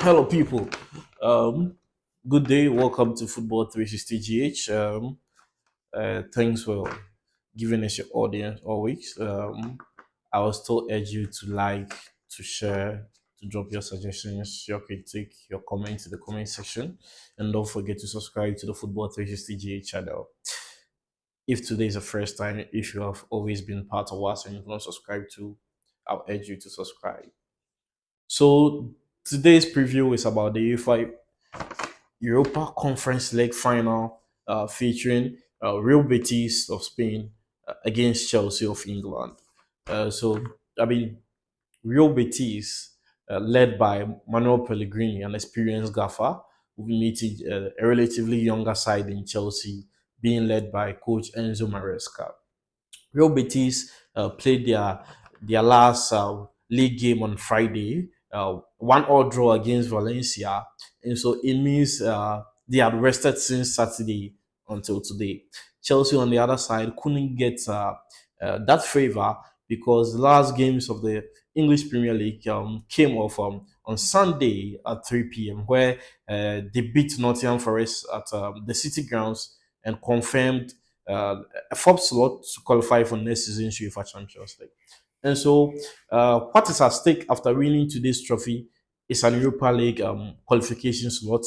Hello, people. Um, Good day. Welcome to Football 360 GH. Thanks for giving us your audience always. I will still urge you to like, to share, to drop your suggestions, your critique, your comments in the comment section, and don't forget to subscribe to the Football 360 GH channel. If today is the first time, if you have always been part of us and you've not subscribed to, I'll urge you to subscribe. So today's preview is about the UEFA Europa Conference League final featuring Real Betis of Spain against Chelsea of England. I mean, Real Betis, led by Manuel Pelligrini, an experienced gaffer, will be meeting a relatively younger side in Chelsea, being led by coach Enzo Maresca. Real Betis played their last league game on Friday, 1-1 draw against Valencia, and so it means they had rested since Saturday until today. Chelsea on the other side couldn't get that favor because the last games of the English Premier League came off on Sunday at 3 p.m., where they beat Nottingham Forest at the City Grounds and confirmed a fourth slot to qualify for next season's UEFA Champions League. And so, what is at stake after winning today's trophy is an Europa League qualification slot,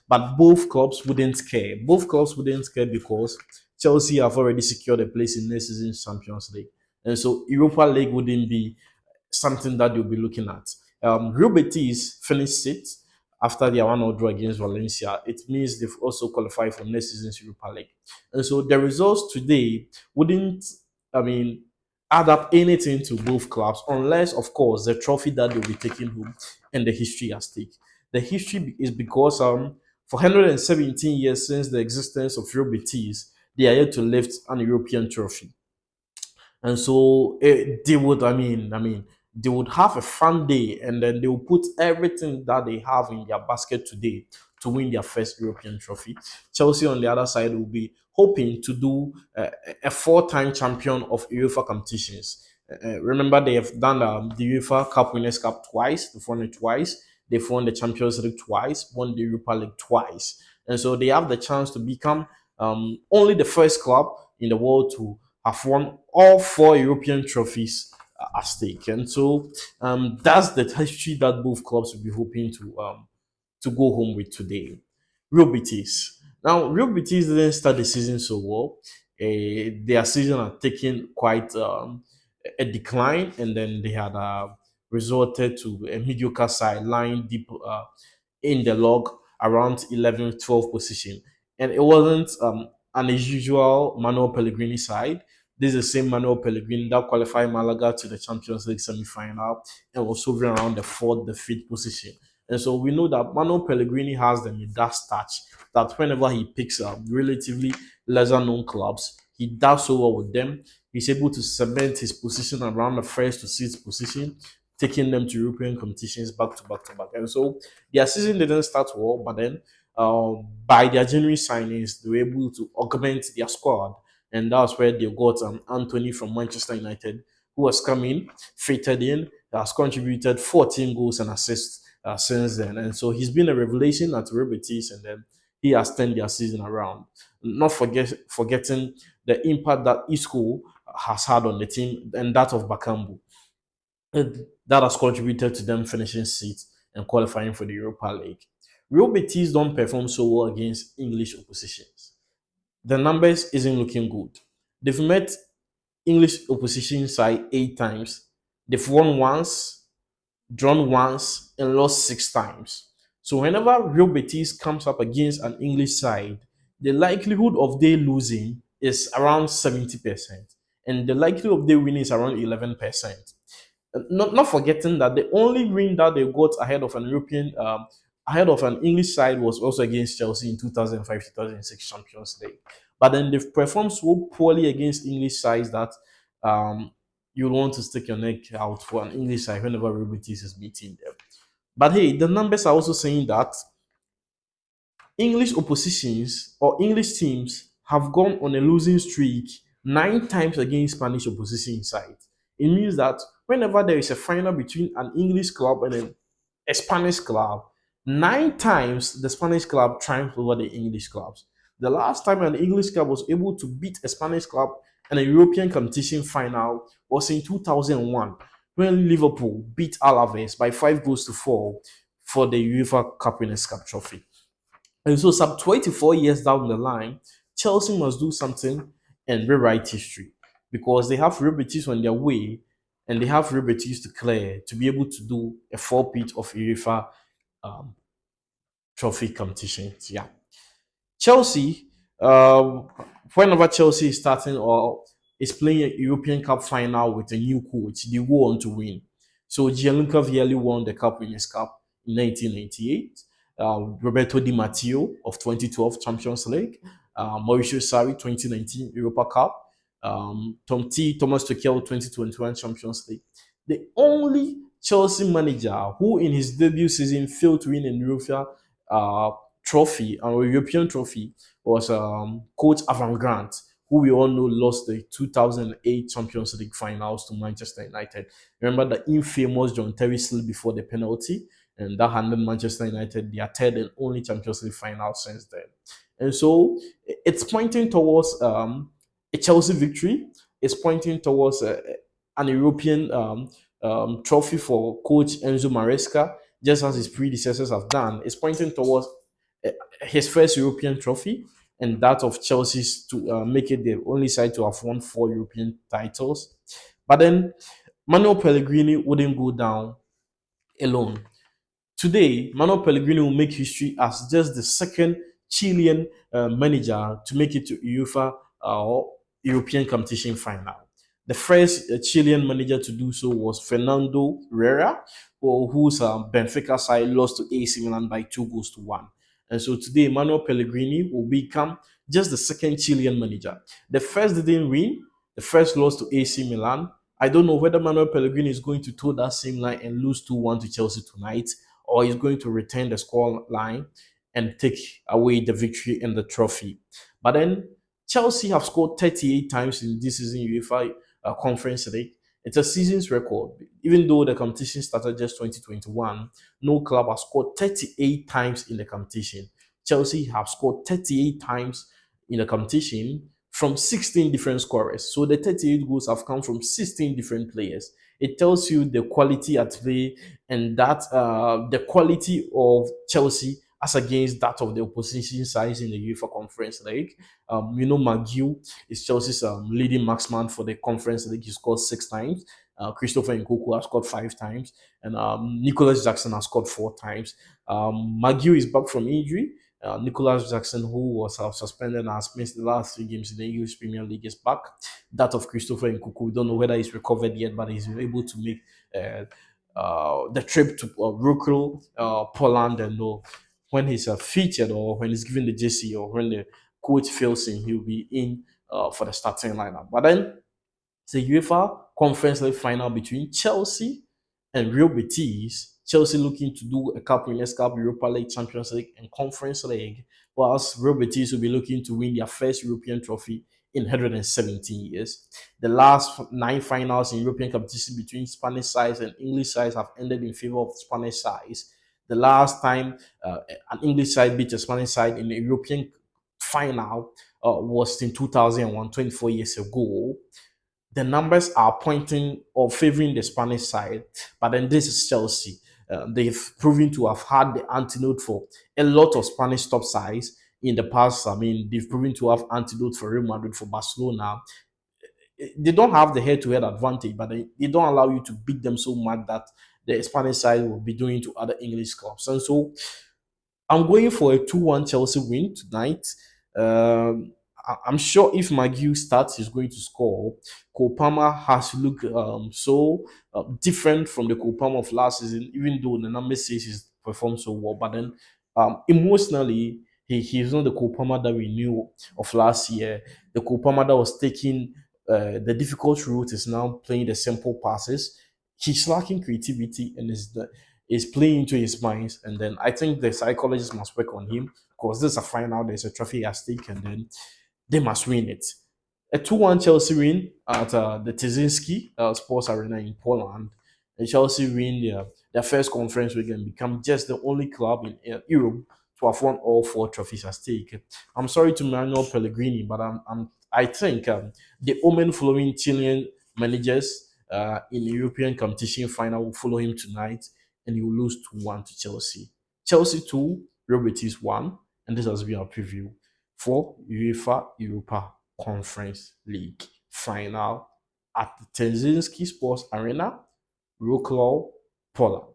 but both clubs wouldn't care. Both clubs wouldn't care because Chelsea have already secured a place in next season's Champions League. And so, Europa League wouldn't be something that they'll be looking at. Real Betis finished sixth after their 1-0 draw against Valencia. It means they've also qualified for next season's Europa League. And so the results today wouldn't, I mean, add up anything to both clubs, unless, of course, the trophy that they'll be taking home and the history at stake. The history is because for 117 years since the existence of Real Betis, they are yet to lift an European trophy. And so they would, they would have a fun day, and then they will put everything that they have in their basket today to win their first European trophy. Chelsea, on the other side, will be hoping to do a four-time champion of UEFA competitions. Remember, they have done the UEFA Cup Winners' Cup twice. They've won it twice. They've won the Champions League twice, won the Europa League twice. And so they have the chance to become only the first club in the world to have won all four European trophies at stake. And so that's the history that both clubs will be hoping to go home with today. Real Betis. Now, Real Betis didn't start the season so well. Their season had taken quite a decline, and then they had resorted to a mediocre side lying deep in the log around 11th, 12th position. And it wasn't an usual Manuel Pellegrini side. This is the same Manuel Pellegrini that qualified Malaga to the Champions League semi-final and was hovering around the fourth, the fifth position. And so we know that Manuel Pellegrini has the Midas touch, that whenever he picks up relatively lesser known clubs, he does so well with them. He's able to cement his position around the first to sixth position, taking them to European competitions back to back to back. And so their season didn't start well, but then by their January signings, they were able to augment their squad. And that's where they got Anthony from Manchester United, who has come in, fitted in, has contributed 14 goals and assists since then. And so he's been a revelation at Real Betis, and then he has turned their season around. Not forgetting the impact that Isco has had on the team and that of Bakambu. That has contributed to them finishing sixth and qualifying for the Europa League. Real Betis don't perform so well against English oppositions. The numbers isn't looking good. They've met English opposition side 8 times. They've won once, drawn once, and lost 6 times. So whenever Real Betis comes up against an English side, the likelihood of they losing is around 70%, and the likelihood of they winning is around 11%. Not forgetting that the only win that they got ahead of an English side was also against Chelsea in 2005-2006 Champions League. But then they've performed so poorly against English sides that you'll want to stick your neck out for an English side whenever Real Betis is beating them. But hey, the numbers are also saying that English oppositions or English teams have gone on a losing streak 9 times against Spanish opposition sides. It means that whenever there is a final between an English club and a Spanish club, Nine times the Spanish club triumphed over the English clubs. The last time an English club was able to beat a Spanish club in a European competition final was in 2001 when Liverpool beat Alaves by 5 goals to 4 for the UEFA Cup Winners' Cup trophy. And so, some 24 years down the line, Chelsea must do something and rewrite history because they have Real Betis on their way and they have Real Betis to clear to be able to do a four-peat of UEFA um, trophy competitions. Yeah. Chelsea, whenever Chelsea is starting or is playing a European Cup final with a new coach, they go on to win. So Gianluca Vialli won the Cup Winners' Cup in 1998. Roberto Di Matteo of 2012 Champions League, Mauricio Sarri 2019 Europa Cup, Thomas Tuchel 2021 Champions League. The only Chelsea manager who in his debut season failed to win a Europa uh, trophy, our European trophy, was coach Avram Grant, who we all know lost the 2008 Champions League finals to Manchester United. Remember the infamous John Terry slip before the penalty, and that handed Manchester United their third and only Champions League final since then. And so it's pointing towards a Chelsea victory. It's pointing towards an European trophy for coach Enzo Maresca, just as his predecessors have done. It's pointing towards uh, his first European trophy and that of Chelsea's to make it the only side to have won 4 European titles. But then Manuel Pellegrini wouldn't go down alone. Today, Manuel Pellegrini will make history as just the second Chilean manager to make it to UEFA or European competition final. The first Chilean manager to do so was Fernando Herrera, whose Benfica side lost to AC Milan by 2 goals to 1. And so today, Manuel Pellegrini will become just the second Chilean manager. The first didn't win, the first lost to AC Milan. I don't know whether Manuel Pellegrini is going to toe that same line and lose 2-1 to Chelsea tonight, or he's going to retain the score line and take away the victory and the trophy. But then Chelsea have scored 38 times in this season UEFA Conference League. It's a season's record. Even though the competition started just 2021, no club has scored 38 times in the competition. Chelsea have scored 38 times in the competition from 16 different scorers. So the 38 goals have come from 16 different players. It tells you the quality at play and that the quality of Chelsea as against that of the opposition side in the UEFA Conference League. McGill is Chelsea's leading marksman for the Conference League. He scored 6 times. Christopher Nkunku has scored 5 times, and Nicholas Jackson has scored 4 times. McGill is back from injury. Nicholas Jackson, who was suspended and has missed the last 3 games in the English Premier League, is back. That of Christopher Nkunku, we don't know whether he's recovered yet, but he's able to make the trip to Wroclaw, Poland, and when he's featured or when he's given the jersey or when the coach feels him, he'll be in for the starting lineup. But then it's a UEFA Conference League final between Chelsea and Real Betis. Chelsea looking to do a Cup Winners' Cup, Europa League, Champions League, and Conference League, whilst Real Betis will be looking to win their first European trophy in 117 years. The last 9 finals in European competition between Spanish sides and English sides have ended in favor of Spanish sides. The last time an English side beat a Spanish side in a European final was in 2001, 24 years ago. The numbers are pointing or favoring the Spanish side, but then this is Chelsea. They've proven to have had the antidote for a lot of Spanish top sides in the past. I mean, they've proven to have antidote for Real Madrid, for Barcelona. They don't have the head-to-head advantage, but they don't allow you to beat them so much that the Spanish side will be doing to other English clubs. And so I'm going for a 2-1 Chelsea win tonight. I'm sure if McGill starts, he's going to score. Kopama has looked so different from the Kopama of last season, even though the numbers says he's performed so well. But then emotionally, he's not the Kopama that we knew of last year. The Kopama that was taking the difficult route is now playing the simple passes. He's lacking creativity and is playing into his minds. And then I think the psychologist must work on him because this is a final, there's a trophy at stake, and then they must win it. A 2-1 Chelsea win at the Tyzinski Sports Arena in Poland. And Chelsea win their first conference week and become just the only club in Europe to have won all four trophies at stake. I'm sorry to Manuel Pellegrini, but I think the omen following Chilean managers in the European competition final will follow him tonight, and he will lose 2-1 to Chelsea. Chelsea 2, Real Betis 1, and this has been our preview for UEFA Europa Conference League final at the Tenzinski Sports Arena, Wroclaw, Poland.